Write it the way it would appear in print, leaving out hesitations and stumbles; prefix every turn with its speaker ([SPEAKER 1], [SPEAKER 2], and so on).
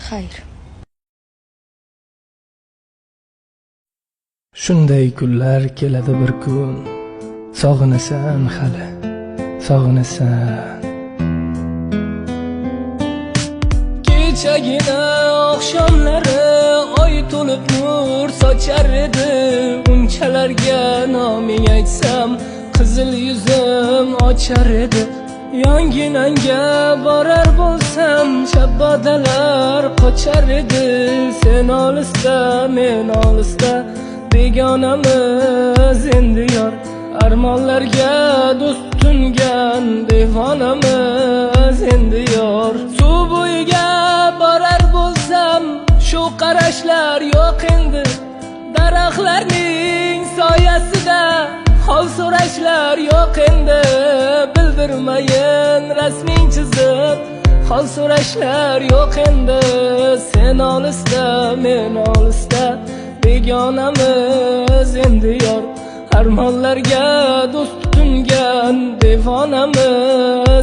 [SPEAKER 1] Xayr.
[SPEAKER 2] Shunday kunlar keladi bir kun, sog'inasan hali, sog'inasan. Kechagina oqshomlari oy to'lib nur sochar edi, unchalarga noming aytsam qizil yuzim ochar edi. Yonginangga borar bo'lsam shabbodalar qochar edi. Sen olisda, men olisda, begonamiz endi yor. Armonlarga do'st tutingan devonamiz endi yor. Suv bo'yiga borar bo'lsam shu qarashlar yo'q endi. Daraxtlarning soyasida hol so'rashlar yo'q endi. Bildirmayin rasming chizib hol so'rashlar yo'q endi. Sen olisda, men olisda, begonamiz endi yor. Armonlarga do'st tutingan devonamiz